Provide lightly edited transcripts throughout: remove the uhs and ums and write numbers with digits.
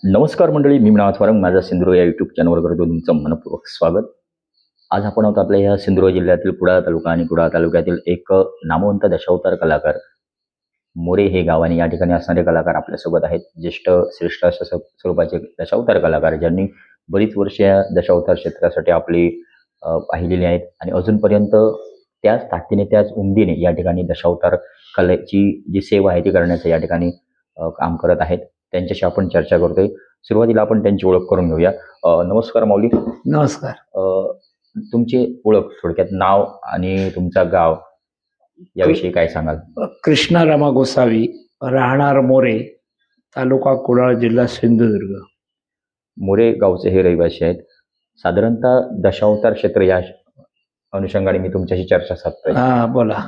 नमस्कार मंडळी, मी मृणाल वारंग माझा सिंधुदुर्ग या यूट्यूब चॅनलवर करतो तुमचं मनपूर्वक स्वागत. आज आपण आहोत आपल्या या सिंधुदुर्ग जिल्ह्यातील कुडाळ तालुका आणि कुडाळ तालुक्यातील एक नामवंत दशावतार कलाकार मोरे हे गाव आणि या ठिकाणी असणारे कलाकार आपल्यासोबत आहेत. ज्येष्ठ श्रेष्ठ अशा स्वरूपाचे दशावतार कलाकार ज्यांनी बरीच वर्षे या दशावतार क्षेत्रासाठी आपली पाहिलेली आहेत आणि अजूनपर्यंत त्याच ताकदीने त्याच उमदीने या ठिकाणी दशावतार कलेची जी सेवा आहे ती करण्याचं या ठिकाणी काम करत आहेत. त्यांच्याशी आपण चर्चा करतोय. सुरुवातीला आपण त्यांची ओळख करून घेऊया. नमस्कार माऊली. नमस्कार. तुमची ओळख थोडक्यात नाव आणि तुमचा गाव याविषयी काय सांगाल? कृष्णा रमा गोसावी, राहणार मोरे, तालुका कुडाळ, जिल्हा सिंधुदुर्ग. मोरे गावचे हे रहिवासी आहेत. साधारणतः दशावतार क्षेत्र या अनुषंगाने मी तुमच्याशी चर्चा साधतोय. बोला.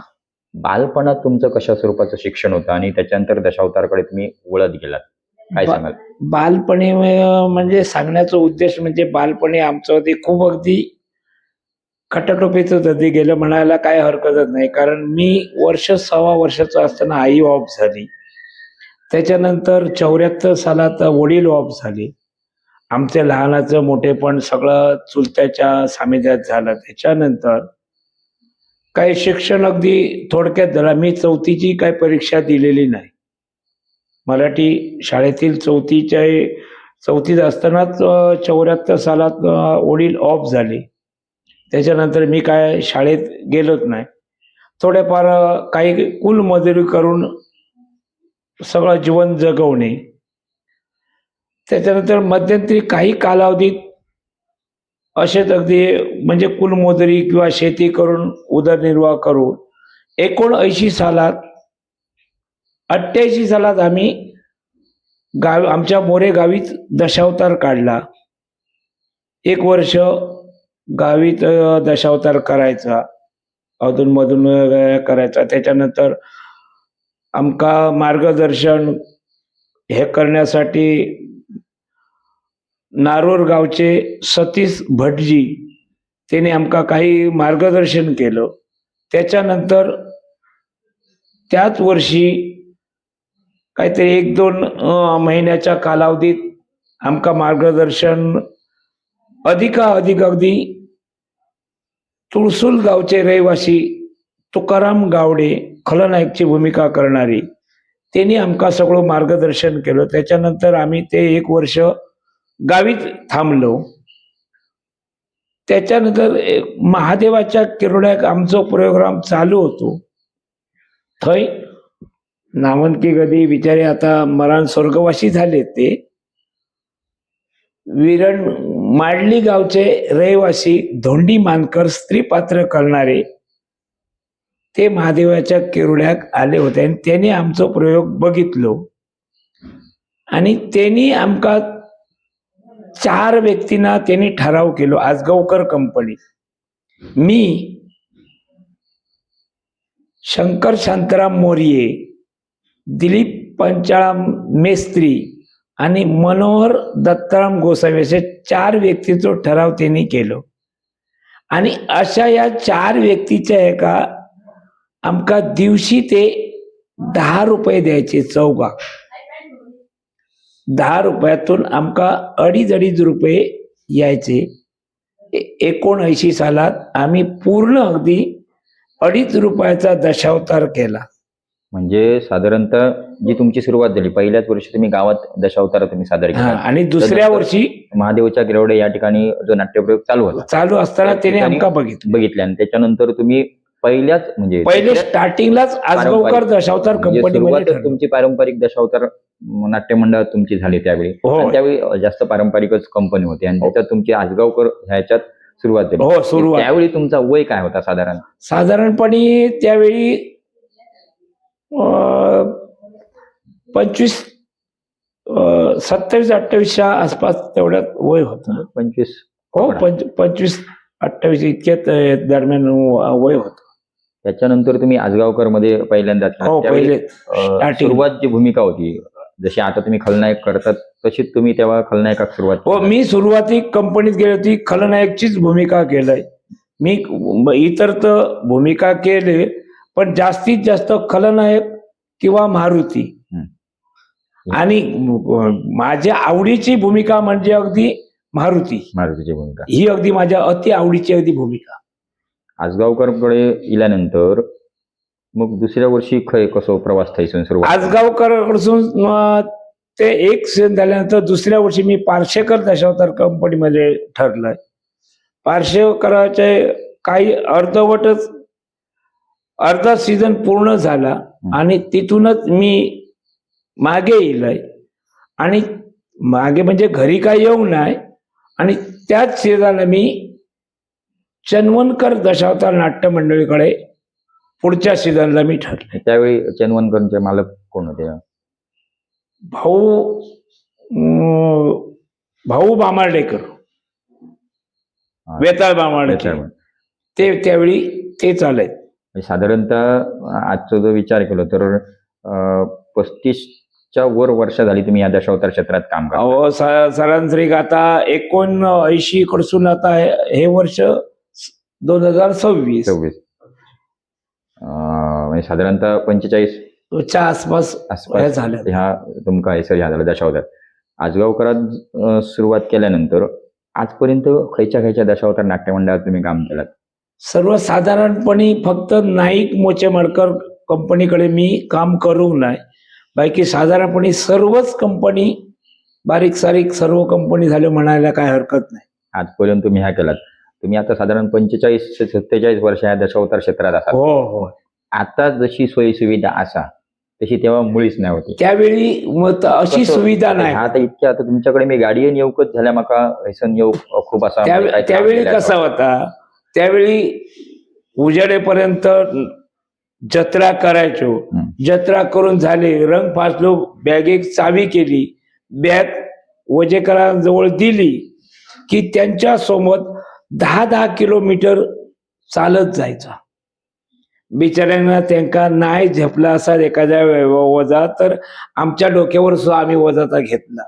बालपणात तुमचं कशा स्वरूपाचं शिक्षण होतं आणि त्याच्यानंतर दशावतारकडे तुम्ही वळत गेलात, काय सांगाल? बालपणी म्हणजे सांगण्याचा उद्देश म्हणजे बालपणी आमचं ते खूप अगदी खटाटोपीच होतं, गेलं म्हणायला काय हरकतच नाही. कारण मी सव्वा वर्षाचं असताना आई ऑफ झाली. त्याच्यानंतर 74 सालात वडील ऑफ झाले. आमच्या लहानाचं मोठेपण सगळं चुलत्याच्या सामिद्यात झालं. त्याच्यानंतर काही शिक्षण अगदी थोडक्यात झालं. मी चौथीची काही परीक्षा दिलेली नाही. मराठी शाळेतील चौथीत असतानाच 74 सालात वडील ऑफ झाले. त्याच्यानंतर मी काय शाळेत गेलोच नाही. थोडेफार काही कुलमजुरी करून सगळं जीवन जगवणे. त्याच्यानंतर मध्यंतरी काही कालावधीत असेच अगदी म्हणजे कुलमजुरी किंवा शेती करून उदरनिर्वाह करून 88 सालात आम्ही आमच्या मोरे गावीच दशावतार काढला. 1 वर्ष गावीत दशावतार करायचा, अधूनमधून करायचा. त्याच्यानंतर आमका मार्गदर्शन हे करण्यासाठी नारोर गावचे सतीश भटजी त्याने आमका काही मार्गदर्शन केलं. त्याच्यानंतर त्याच वर्षी काहीतरी 1-2 महिन्याच्या कालावधीत आमका मार्गदर्शन अधिक अगदी तुळसुल गावचे रहिवासी तुकाराम गावडे, खलनायकची भूमिका करणारी, त्यांनी आमका सगळं मार्गदर्शन केलं. त्याच्यानंतर आम्ही ते 1 वर्ष गावीत थांबलो. त्याच्यानंतर महादेवाच्या किरोड्यात आमचा प्रोग्राम चालू होतो. थंय नावंती कधी बिचारे आता मरण स्वर्गवासी झाले. ते विरण माडली गावचे रहिवासी धोंडी मानकर, स्त्री पात्र करणारे, ते महादेवाच्या किरोड्यात आले होते आणि त्यांनी आमचा प्रयोग बघितलो. आणि त्यांनी आमका 4 व्यक्तींना त्यांनी ठराव केलो. आजगावकर कंपनी, मी, शंकर शांताराम मोरिये, दिलीप पंचाळाम मेस्त्री आणि मनोहर दत्ताराम गोसावी असे 4 व्यक्तीचा ठराव त्यांनी केलो. आणि अशा या 4 व्यक्तीच्या एका आमका दिवशी ते 10 रुपये द्यायचे. चौघा 10 रुपयातून आमका 2.5 रुपये यायचे. 79 सालात आम्ही पूर्ण अगदी 2.5 रुपयाचा दशावतार केला. म्हणजे साधारणतः जी तुमची सुरुवात झाली, पहिल्याच वर्षी तुम्ही गावात दशावतार तुम्ही सादर केला आणि दुसऱ्या वर्षी महादेवच्या गिरवडे या ठिकाणी जो नाट्यप्रयोग चालू असताना त्याने आमका बघितले आणि त्याच्यानंतर तुम्ही पहिले स्टार्टिंगलाच आजगावकर दशावतार कंपनी तुमची पारंपरिक दशावतार नाट्य मंडळात तुमची झाली त्यावेळी. त्यावेळी जास्त पारंपरिकच कंपनी होती आणि त्याच्यात तुमची आजगावकर ह्याच्यात सुरुवात झाली. त्यावेळी तुमचा वय काय होता साधारणपणे? त्यावेळी 27-28च्या आसपास तेवढ्यात वय होतं. 25-28 इतक्यात दरम्यान वय होतं. त्याच्यानंतर तुम्ही आजगावकर मध्ये पहिल्यांदा सुरुवात जी भूमिका होती, जशी आता तुम्ही खलनायक करतात तशी तुम्ही तेव्हा खलनायकात सुरुवात? मी सुरुवाती कंपनीत गेली होती, खलनायकचीच भूमिका केलंय मी. इतर तर भूमिका केले पण जास्तीत जास्त खलनायक किंवा मारुती आणि माझ्या आवडीची भूमिका म्हणजे अगदी मारुतीची भूमिका. ही अगदी माझ्या अति आवडीची अगदी भूमिका. आजगावकरकडे इल्यानंतर मग दुसऱ्या वर्षी खंय कसो प्रवास थंयसून सुरुवात? आजगावकरकडसून ते एक सीझन झाल्यानंतर दुसऱ्या वर्षी मी पार्शेकर दशावतार कंपनीमध्ये ठरलोय. पार्शेकराचे काही अर्धा सीझन पूर्ण झाला आणि तिथूनच मी मागे येईलय आणि मागे म्हणजे घरी काय येऊ नाही. आणि त्याच सीझनला मी चन्वनकर दशावतार नाट्य मंडळीकडे पुढच्या सीझनला मी ठरले. त्यावेळी चन्वनकरचे मालक कोण होते? भाऊ बामार्डेकर, वेताळ बामार्डेकर, ते त्यावेळी ते चालत. साधारणतः आजचा जो विचार केला तर 35च्या वर वर्ष झाली तुम्ही या दशावतार क्षेत्रात काम करता. सरासरी आता 79 कडसून आता हे वर्ष 2026 म्हणजे साधारणतः 45 च्या आसपास झालं. ह्या तुमका हैसर झाला दशावतार. आजगावकरात सुरुवात केल्यानंतर आजपर्यंत खयच्या दशावतार नाट्यमंडळात तुम्ही काम केलात? सर्वसाधारणपणे फक्त नाईक मोचेमडकर कंपनीकडे मी काम करू नाही, बाकी साधारणपणे सर्वच कंपनी बारीक सारीक सर्व कंपनी झाले म्हणायला काय हरकत नाही. आजपर्यंत तुम्ही ह्या केलात. तुम्ही आता साधारण 45 ते 47 वर्ष या दशावतार क्षेत्रात असाल. हो. आता जशी सोयी सुविधा असा तशी तेव्हा मुळीच नाही होती. त्यावेळी अशी सुविधा नाही. आता इतक्या आता तुमच्याकडे मी गाडीन येऊकच झाल्या माका हैसन येऊ खूप असा. त्यावेळी कसा होता, त्यावेळी उजेडेपर्यंत जत्रा करायचो. जत्रा करून झाले, रंग फासलो, बॅगेक चावी केली, बॅग वजेकरांजवळ दिली की त्यांच्या सोबत 10 किलोमीटर चालत जायचा. बिचाऱ्यांना त्यांना नाही झेपला असा एखाद्या वजा तर आमच्या डोक्यावर सुद्धा आम्ही वजाचा घेतला.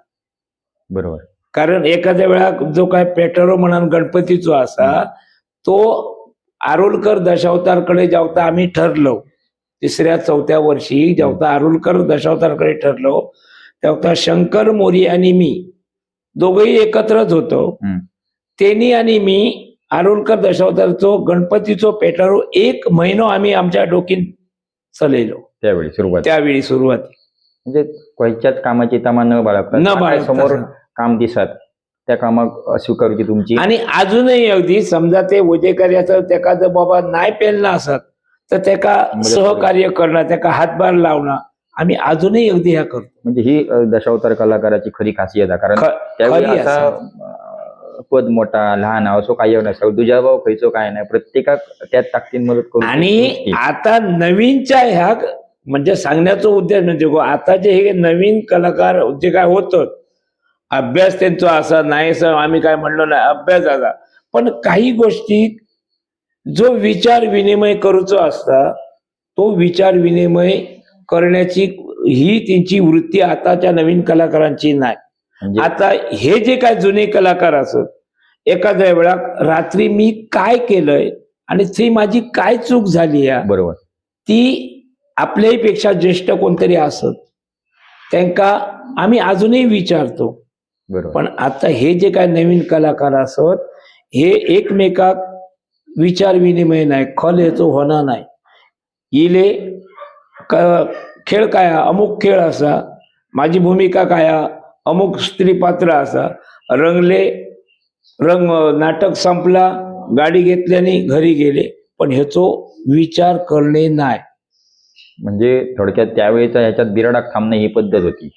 बरोबर. कारण एखाद्या वेळा जो काय पेटरो म्हणून गणपतीचा असा तो आरुलकर दशावतारकडे जेव्हा आम्ही ठरलो, 3-4 वर्षी जेव्हा आरुलकर दशावतारकडे ठरलो तेव्हा शंकर मोरी आणि मी दोघंही एकत्रच होतो. त्यांनी आणि मी आरुलकर दशावतारचो गणपतीचो पेटारो 1 महिनो आम्ही आमच्या डोकीन चलेलो. त्यावेळी सुरुवात म्हणजे कोणत्याच कामाची तमा न बाळगता समोर काम दिसत त्या कामाक स्वीकारूची तुमची. आणि अजूनही अगदी समजा ते वजेकऱ्याचं त्याका जर बाबा नाही पेलला असत तर त्याका सहकार्य करणं, त्याका हातभार लावणं आम्ही अजूनही अगदी ह्या करतो. म्हणजे ही दशावतार कलाकाराची खरी खासियत आहे. कारण त्यावेळी असा पद मोठा लहान असो काही नसतो, तुझ्या भाऊ खयचो काय नाही, प्रत्येकाक त्यात ताकदीन मदत करू. आणि आता नवीनच्या ह्या म्हणजे सांगण्याचा उद्देश म्हणजे आता जे हे नवीन कलाकार जे काय होतं अभ्यास त्यांचा असा नाही सर आम्ही काय म्हणलो नाही, अभ्यास असा, पण काही गोष्टी जो विचार विनिमय करूचो असता तो विचार विनिमय करण्याची ही त्यांची वृत्ती आताच्या नवीन कलाकारांची नाही. आता हे जे काय जुने कलाकार असत, एखाद्या वेळा रात्री मी काय केलंय आणि ती माझी काय चूक झाली आहे, बरोबर, ती आपल्यापेक्षा ज्येष्ठ कोणतरी असत त्यांना आम्ही अजूनही विचारतो. पण आता हे जे काय नवीन कलाकार असत हे एकमेकाक विचार विनिमय नाही, खल याचो होणार नाही. इले खेळ काय अमुक खेळ असा, माझी भूमिका काय अमुक स्त्री पात्र असा, नाटक संपला, गाडी घेतल्याने घरी गेले, पण ह्याचो विचार करणे नाही. म्हणजे थोडक्यात त्यावेळेचा ह्याच्यात बिरडाक थांबणे ही पद्धत होती.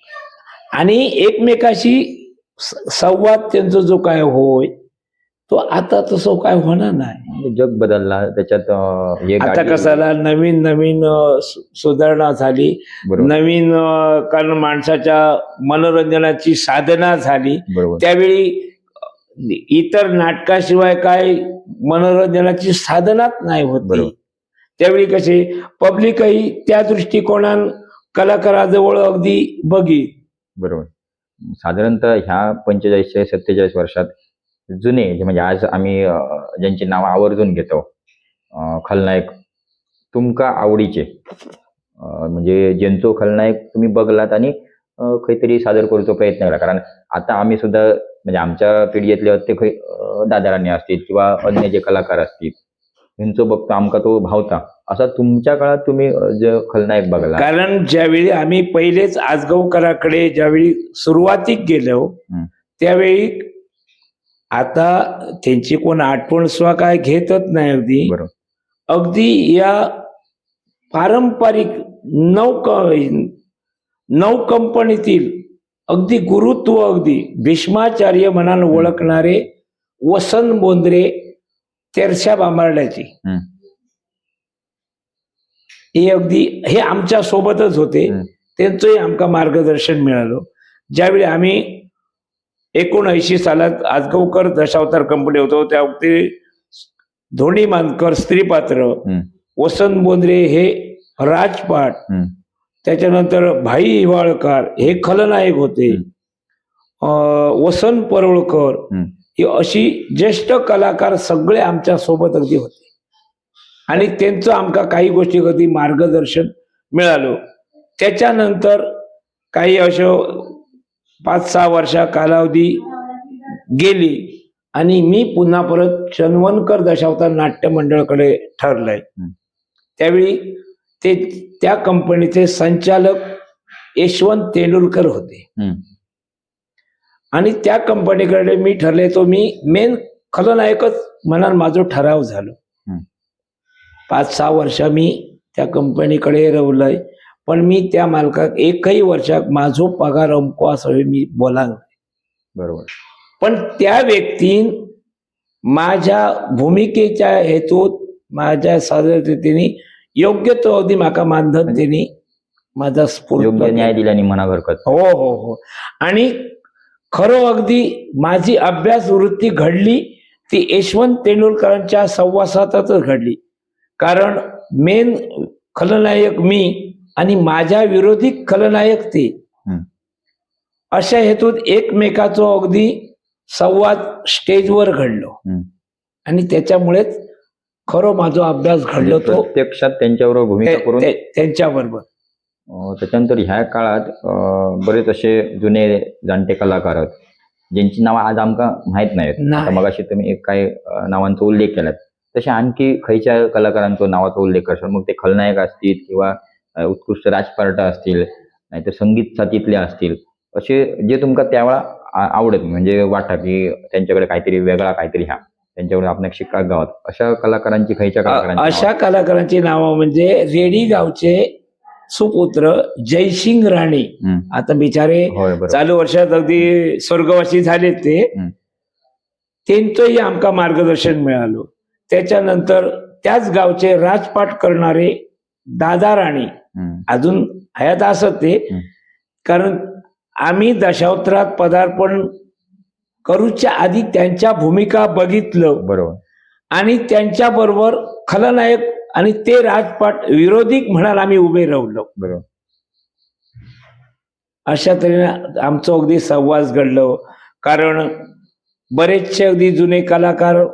आणि एकमेकाशी संवाद त्यांचा जो काय होय तो आता तसं काय होणार नाही. जग बदलला त्याच्यात. आता कसाला नवीन नवीन सुधारणा झाली, नवीन कारण माणसाच्या मनोरंजनाची साधना झाली. त्यावेळी इतर नाटकाशिवाय काय मनोरंजनाची साधनाच नाही होती. त्यावेळी कसे पब्लिकही त्या दृष्टिकोनान कलाकाराजवळ अगदी बघी. बरोबर. साधारणतः ह्या 45 ते 47 वर्षात जुने म्हणजे आज आम्ही ज्यांची नावं आवर्जून घेतो खलनायक तुमका आवडीचे म्हणजे ज्यांचो खलनायक तुम्ही बघलात आणि काहीतरी सादर करतो प्रयत्न करा. कारण आता आम्ही सुद्धा म्हणजे आमच्या पिढीतले ते खंय दादाराणी असतील किंवा अन्य जे कलाकार असतील ह्यांचं बघतो आमका तो भावता. असा तुमच्या काळात तुम्ही जे खलनायक बघला. कारण ज्यावेळी आम्ही पहिलेच आजगावकरांकडे ज्यावेळी सुरुवातीक गेलो त्यावेळी आता त्यांची कोण आठवण सुद्धा काय घेतच नाही. अगदी बरोबर. अगदी या पारंपरिक नऊ कंपनीतील अगदी गुरुत्व अगदी भीष्माचार्य म्हणान ओळखणारे वसंत बोंद्रे तेरशा बांबार्ड्याची हे आमच्या सोबतच होते. त्यांचंही आमका मार्गदर्शन मिळालं. ज्यावेळी आम्ही 79 सालात आजगावकर दशावतार कंपनी होतो त्यावेळी धोणी मानकर स्त्रीपात्र, वसंत बोंद्रे हे राजपाट, त्याच्यानंतर भाई हिवाळकर हे खलनायक होते, वसंत परोळकर ही अशी ज्येष्ठ कलाकार सगळे आमच्या सोबत अगदी होते आणि त्यांचं आमका काही गोष्टी कधी मार्गदर्शन मिळालं. त्याच्यानंतर काही असं 5-6 वर्षा कालावधी गेली आणि मी पुन्हा परत चन्वनकर दशावतार नाट्य मंडळाकडे ठरलंय. त्यावेळी ते त्या कंपनीचे संचालक यशवंत तेंडुलकर होते आणि त्या कंपनीकडे मी ठरले तो मी मेन खलनायकच म्हणून माझं ठराव झालो. 5-6 वर्ष मी त्या कंपनीकडे रवलंय पण मी त्या मालकाक एकही वर्षात माझो पगार अमको असं मी बोलांग. बरोबर. पण त्या व्यक्तीन माझ्या भूमिकेच्या हेतूत माझ्या सादरतेने योग्य तो अगदी माका मानधन त्यांनी माझा योग्य न्याय दिल्याने मना हरकत. हो हो हो. आणि खरं अगदी माझी अभ्यास वृत्ती घडली ती यशवंत तेंडुलकरांच्या सहवासातच घडली. कारण मेन खलनायक मी आणि माझ्या विरोधी खलनायक ते अशा हेतूत एकमेकाचो अगदी संवाद स्टेजवर घडलो आणि त्याच्यामुळेच खरं माझा अभ्यास घडलो तो प्रत्यक्षात त्यांच्याबरोबर भूमिका करून त्यांच्याबरोबर. त्याच्यानंतर ह्या काळात बरेच असे जुने जाणते कलाकार आहेत ज्यांची नावं आज आमका माहित नाहीत. आता मगाशी तुम्ही काही नावांचा उल्लेख केलात तसे आणखी खयच्या कलाकारांचा नावाचा उल्लेख करशाल. मग ते खलनायक असतील किंवा उत्कृष्ट राजपार्ट असतील नाहीतर संगीत साथीतले असतील असे जे तुमका त्यावेळा आवडत म्हणजे वाटा की त्यांच्याकडे काहीतरी वेगळा काहीतरी ह्या त्यांच्याकडे आपण शिक्का गावात अशा कलाकारांची खयच्या कलाकारांची अशा कलाकारांची नावं म्हणजे रेडी गावचे सुपुत्र जयसिंग राणे. आता बिचारे चालू वर्षात अगदी स्वर्गवासी झाले ते त्यांचंही आमका मार्गदर्शन मिळालं. त्याच्यानंतर त्याच गावचे राजपाट करणारे दादा राणे अजून हयात असत ते. कारण आम्ही दशावतारात पदार्पण करूच्या आधी त्यांच्या भूमिका बघितलं. बरोबर. आणि त्यांच्या बरोबर खलनायक आणि ते राजपाट विरोधी म्हणाल आम्ही उभे राहिलो. बरोबर. अशा तऱ्हेने आमचं अगदी संवाद घडलं. कारण बरेचसे अगदी जुने कलाकार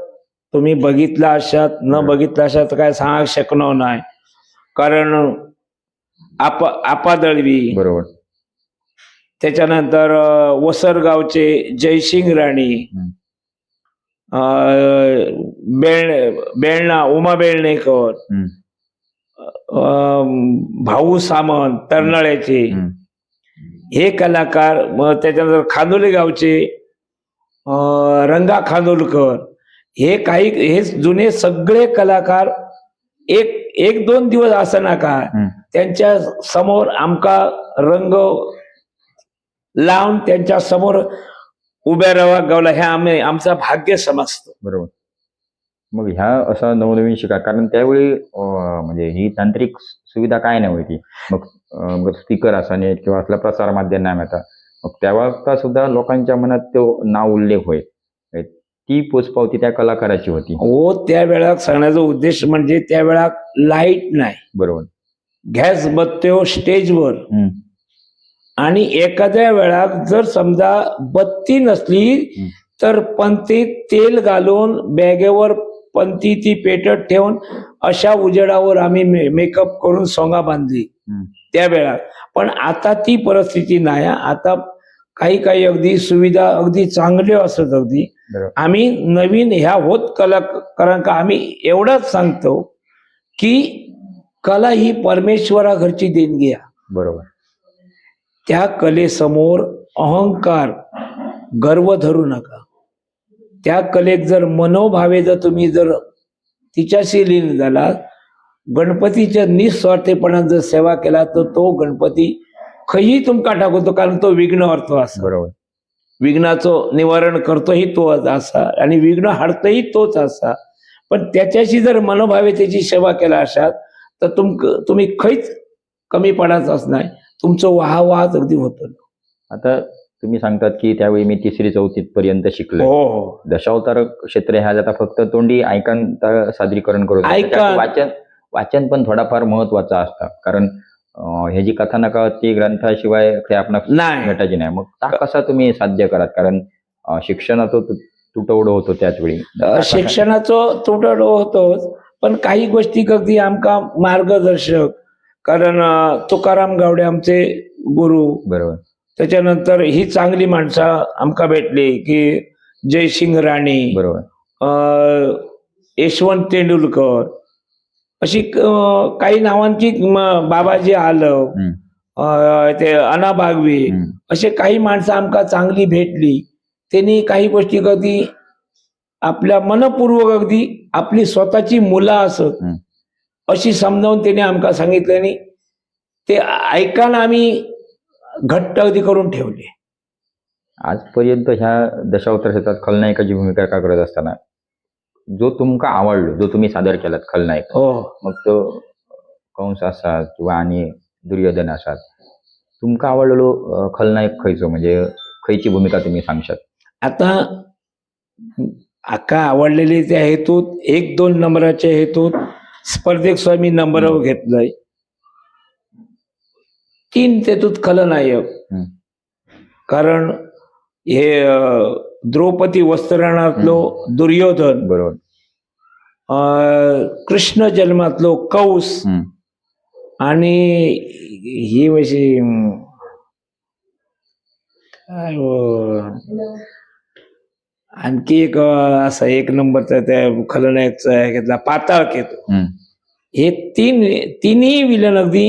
तुम्ही बघितला अशात न बघितला अशात तर काय सांगा शकणार नाही. कारण आपा दळवी, बरोबर. त्याच्यानंतर वसरगावचे जयसिंग राणे, बेळणा उमा बेळणेकर, भाऊ सामंत तरनाळ्याचे हे कलाकार. मग त्याच्यानंतर खानोली गावचे रंगा खानोलकर हे जुने सगळे कलाकार एक 2 दिवस असं ना का त्यांच्या समोर आमका रंग लावून त्यांच्या समोर उभ्या राहा गावला हे आम्ही आमचं भाग्य समजतो. बरोबर. मग ह्या असा नवनवीन शिका कारण त्यावेळी म्हणजे ही तांत्रिक सुविधा काय नाही होती. मग स्पीकर असाने किंवा असला प्रसार माध्यम नाही आता मग त्यावेळा सुद्धा लोकांच्या मनात तो नाव उल्लेख होय ती पोचपावती त्या कलाकाराची होती. हो. त्यावेळा सांगण्याचा उद्देश म्हणजे त्यावेळा लाईट नाही. बरोबर. गॅस बत्त्यो स्टेजवर आणि एखाद्या वेळा जर समजा बत्ती नसली तर पंतीत तेल घालून बॅगेवर पंती ती पेटत ठेवून अशा उजेडावर आम्ही मेकअप करून सोंगा बांधली त्यावेळा. पण आता ती परिस्थिती नाही. आता काही काही अगदी सुविधा अगदी चांगल्या असत अगदी. बरोबर. आम्ही नवीन ह्या होत कलाकारांका आम्ही एवढंच सांगतो की कला ही परमेश्वरा घरची देणगी आहे. बरोबर. त्या कलेसमोर अहंकार गर्व धरू नका. त्या कलेत जर मनोभावे जर तुम्ही जर तिच्याशी लीन झाला, गणपतीच्या निस्वार्थीपणात जर सेवा केला तर तो गणपती खही तुमका टाकवतो, कारण तो विघ्न अर्थ असा. बरोबर. विघ्नाचं निवारण करतोही तो असा आणि विघ्न हाडतोही तोच असा. पण त्याच्याशी जर मनोभावे त्याची सेवा केला असाल तर तुम्ही खैच कमीपणाचाच नाही, तुमचं वाहवाच अगदी होतं. आता तुम्ही सांगतात की त्यावेळी मी 3री-4थी पर्यंत शिकलो. हो, दशावतार क्षेत्र ह्या आता फक्त तोंडी ऐकांता सादरीकरण करतो. ऐका. वाचन पण थोडाफार महत्वाचा असतं, कारण ह्याची कथानका ती ग्रंथाशिवाय काही आपणास नाही. भेटायची नाही. मग ता कसा तुम्ही साध्य कराल, कारण शिक्षणाचं तुटवडं होतं त्याच वेळी. शिक्षणाचं तुटवडा होतोच, पण काही गोष्टी अगदी आमका मार्गदर्शक, कारण तुकाराम गावडे आमचे गुरु, बरोबर. त्याच्यानंतर ही चांगली माणसं आमका भेटली की जयसिंग राणे, बरोबर. यशवंत तेंडुलकर, अशी काही नावांची बाबाजी आलव, ते अना बागवे, असे काही माणसं आमका चांगली भेटली. त्यांनी काही गोष्टी अगदी आपल्या मनपूर्वक अगदी आपली स्वतःची मुलं असत अशी समजावून त्यांनी आमका सांगितलं आणि ते ऐकायला आम्ही घट्ट अगदी करून ठेवले. आजपर्यंत ह्या दशावतार क्षेत्रात खलनायकाची भूमिका का करत असताना जो तुमका आवडलो, जो तुम्ही सादर केलात खलनायक, मग तो कंस असाल किंवा आणि दुर्योधन असाल, तुमका आवडलेलो खलनायक खयचो, म्हणजे खयची भूमिका तुम्ही सांगशात? आता आका आवडलेले त्या हेतूत 1-2 नंबराच्या हेतूत स्पर्धेक स्वामी नंबरावर घेतलंय. 3 तेतूत खलनायक, कारण हे द्रौपदी वस्त्रहरणातलो दुर्योधन, बरोबर, कृष्ण जन्मातलो कंस, आणि ही अशी काय आणखी एक असा 1 नंबरचा त्या खलनायकचा घेतला पाताळकेतू. हे तिन्ही विलन अगदी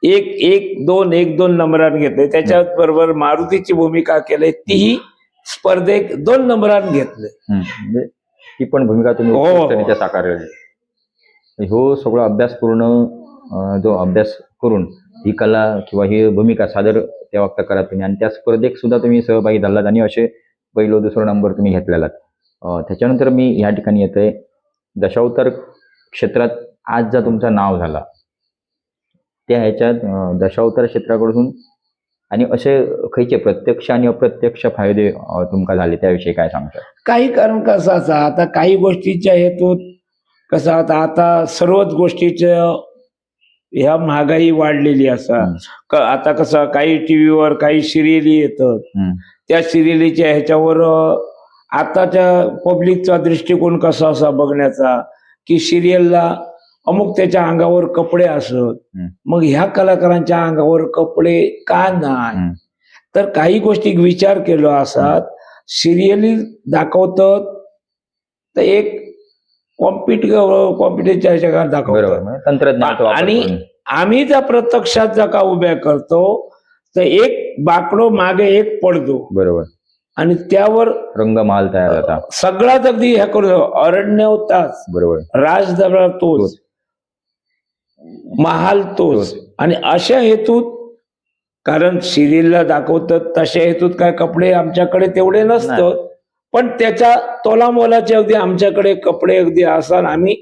1-2 नंबरात घेतले. त्याच्याच बरोबर मारुतीची भूमिका केली, तीही स्पर्धेक 2 नंबरात घेतले. म्हणजे ती पण भूमिका तुम्ही उत्कृष्टरित्या साकारली. हो सगळा अभ्यास करून ही कला किंवा ही भूमिका सादर त्या वक्त करा तुम्ही, आणि त्या स्पर्धेक सुद्धा तुम्ही सहभागी झालात आणि असे 1-2 नंबर तुम्ही घेतलेला. त्याच्यानंतर मी ह्या ठिकाणी येतोय, दशावतार क्षेत्रात आज जर तुमचं नाव झाला त्या ह्याच्यात दशावतार क्षेत्राकडून आणि असे खयचे प्रत्यक्ष आणि अप्रत्यक्ष फायदे तुमका झाले त्याविषयी काय सांगतात? काही कारण कसं असा, आता काही गोष्टीच्या हेतूत कसं आता सर्वच गोष्टीच्या ह्या महागाई वाढलेली असा. आता कसं काही टीव्हीवर काही सिरियली येतात, त्या सिरियलीच्या ह्याच्यावर आताच्या पब्लिकचा दृष्टिकोन कसा असा बघण्याचा की सिरियलला अमुक त्याच्या अंगावर कपडे असत, मग ह्या कलाकारांच्या अंगावर कपडे का नाही. तर काही गोष्टी विचार केला असतात, सिरियली दाखवतात तर एक कॉम्पिटिशनच्या ह्याच्या दाखवतात, तंत्रज्ञान, आणि आम्ही जर प्रत्यक्षात जर का उभ्या करतो तर एक बाकडो मागे एक पडतो, बरोबर, आणि त्यावर रंगमहाल तयार होता. सगळ्यात अगदी ह्या करू अरण्य तास, बरोबर, राजदरबार तोच, महाल तोच, आणि अशा हेतूत, कारण सिरियलला दाखवतात तशा हेतूत काय कपडे आमच्याकडे तेवढे नसतात, पण त्याच्या तोलामोलाचे अगदी आमच्याकडे कपडे अगदी असतात. आम्ही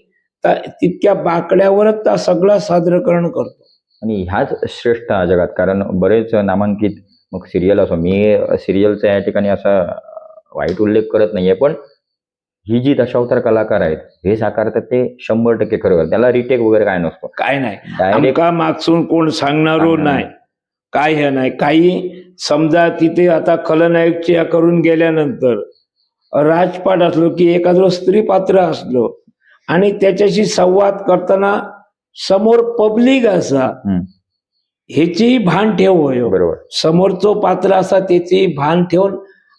तितक्या बाकड्यावरच त्या सगळं सादरीकरण करतो. आणि ह्याच श्रेष्ठ जगात, कारण बरेच नामांकित मग सिरियल असो, मी सिरियलचा या ठिकाणी असा वाईट उल्लेख करत नाहीये, पण ही जी दशावतार कलाकार आहेत हे साकारतात ते 100% खरं, त्याला रिटेक वगैरे काय नसतो, काय नाही, डायरेक्ट मागसून कोण सांगणार नाही, काय हे नाही. काही समजा तिथे आता खलनायकची करून गेल्यानंतर राजपाट असलो की एखादं स्त्री पात्र असलो आणि त्याच्याशी संवाद करताना समोर पब्लिक असा, ह्याची भान ठेव होय बरोबर समोरचं पात्र असा त्याची भान ठेवून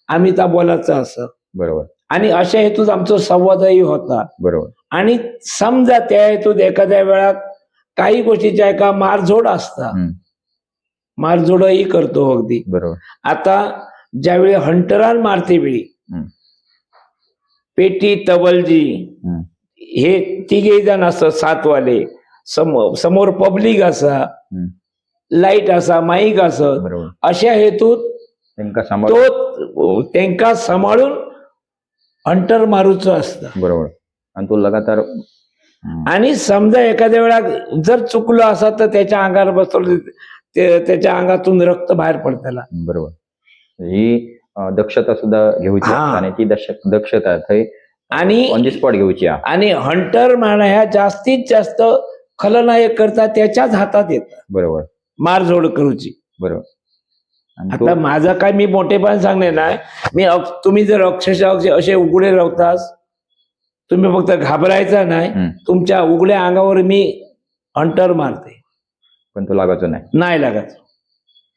आम्ही त्या बोलायचं असं बरोबर आणि अशा हेतूत आमचा संवादही होता बरोबर आणि समजा त्या हेतूत एखाद्या वेळात काही गोष्टीच्या एका मारझोड असता हम्म, मारझोडही करतो अगदी बरोबर आता ज्यावेळी हंटरान मारते वेळी हम्म, पेटी तबलजी हम्म, हे तिघे जण असतात सातवाले समोर पब्लिक असा हम्म, लाईट असा माईक असत बरोबर अशा हेतूत त्यांका सांभाळ तो त्यांका सांभाळून हंटर मारूचं असतं बरोबर आणि तो लगातार हम्म, आणि समजा एखाद्या वेळा जर चुकलं असं तर त्याच्या अंगावर बसवलं त्याच्या अंगातून रक्त बाहेर पडताला बरोबर ही दक्षता सुद्धा घेऊची हा. आणि ती दक्षता थंय आणि ऑन दी स्पॉट घेऊची हा. आणि हंटर म्हणा ह्या जास्तीत जास्त खलनायक करता त्याच्याच हातात येतात बरोबर मारझोड करूची बरोबर आणि तो आता माझं काय मी मोठेपण सांगणे नाही मी तुम्ही जर अक्षरशः असे उघडे राहतास तुम्ही फक्त घाबरायचा नाही हम्म, तुमच्या उघड्या अंगावर मी हंटर मारते पण तो लागायचो नाही नाही लागत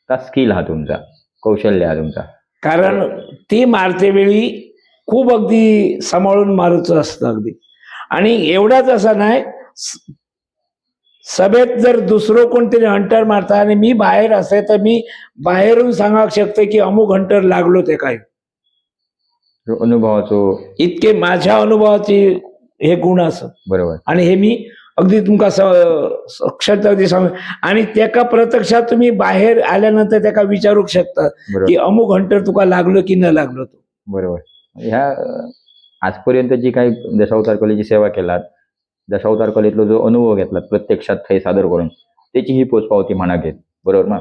का स्किल हा तुमचा कौशल्य हा तुमचा कारण ती मारते वेळी खूप अगदी सांभाळून मारूचं असतं अगदी आणि एवढाच असा नाही सभेत जर दुसरं कोणतरी हंटर मारता आणि मी बाहेर असे तर मी बाहेरून सांगा शकते की अमुक हंटर लागलो ते काय जो अनुभवाचो इतके माझ्या अनुभवाचे हे गुण असत बरोबर आणि हे मी अगदी तुमका अक्षरशः अगदी सांग आणि त्याका प्रत्यक्षात तुम्ही बाहेर आल्यानंतर त्याका विचारू शकता बरोबर की अमुक हंटर तुका लागलो की न लागलो तो बरोबर ह्या आजपर्यंत जी काही दशावतार कलेची सेवा केलात दशावतार कलेतलो जो अनुभव घेतलात प्रत्यक्षात थंय सादर करून त्याची ही पोचपावती म्हणा घेत बरोबर ना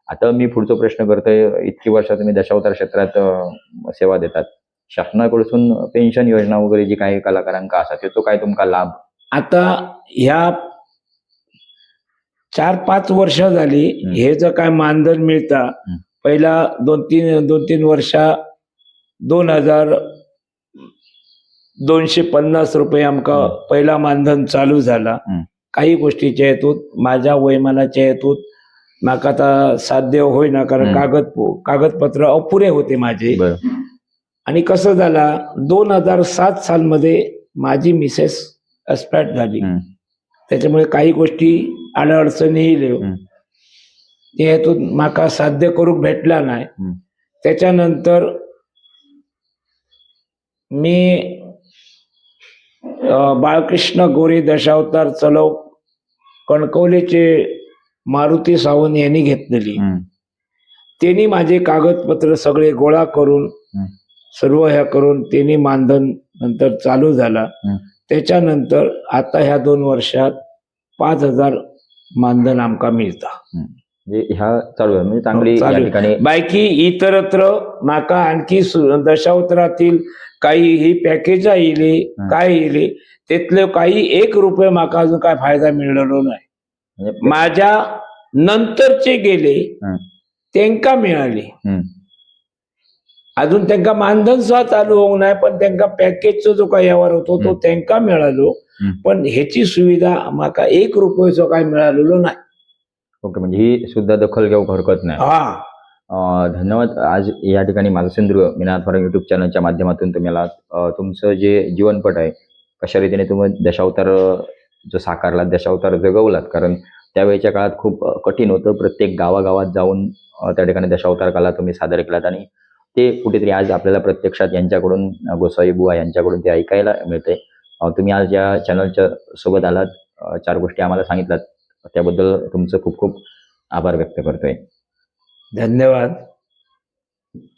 आता मी पुढचा प्रश्न करतोय इतकी वर्ष तुम्ही दशावतार क्षेत्रात सेवा देतात शासनाकडून पेन्शन योजना वगैरे जी काही कलाकारांका असा त्याचा काय तुमका लाभ आता ह्या 4-5 वर्ष झाली हे जर काय मानधन मिळता पहिला दोन तीन वर्षा 2,250 रुपये आमका पहिला मानधन चालू झाला काही गोष्टीच्या हेतूत माझ्या वयमानाच्या हेतूत माका आता साध्य होईना कारण कागदपत्र अपुरे होते माझे बरं आणि कसं झाला 2007 सालमध्ये माझी मिसेस एक्सपायर झाली त्याच्यामुळे काही गोष्टी अडचणी येईल त्या हेतून माका साध्य करूक भेटला नाही त्याच्यानंतर मी बाळकृष्ण गोरे दशावतार चलव कणकवलीचे मारुती सावंत यांनी घेतलेली त्यांनी माझे कागदपत्र सगळे गोळा करून सर्व ह्या करून त्यांनी मानधन नंतर चालू झाला त्याच्यानंतर आता ह्या 2 वर्षात 5,000 मानधन आमका मिळता म्हणजे ह्या चालू आहे म्हणजे चांगली या ठिकाणी बाकी इतरत्र माका आणखी दशावतारातील काही ही पॅकेज येईल काय येईल त्यातले काही 1 रुपये माका अजून काय फायदा मिळालो नाही माझ्या नंतरचे गेले त्यांका मिळाले अजून त्यांना मानधन सुद्धा चालू होऊ नाही पण त्यांना पॅकेजचा जो काही व्यवहार होतो तो त्यांना मिळालो पण ह्याची सुविधा माका 1 रुपयाचं काय मिळालेलो नाही ओके म्हणजे ही सुद्धा दखल घेऊ हरकत नाही धन्यवाद आज या ठिकाणी माझं सिंधुदुर्ग मीनाथ फॉरम युट्यूब चॅनलच्या माध्यमातून तुम्हाला तुमचं जे जीवनपट आहे कशा रीतीने तुम्ही दशावतार जो साकारलात दशावतार जगवलात कारण त्यावेळेच्या काळात खूप कठीण होतं प्रत्येक गावागावात जाऊन त्या ठिकाणी दशावतार कला तुम्ही सादर केलात आणि ते कुठेतरी आज आपल्याला प्रत्यक्षात यांच्याकडून गोसाई बुवा यांच्याकडून ते ऐकायला मिळते तुम्ही आज या चॅनलच्या सोबत आलात 4 गोष्टी आम्हाला सांगितलात त्याबद्दल तुमचं खूप खूप आभार व्यक्त करतोय धन्यवाद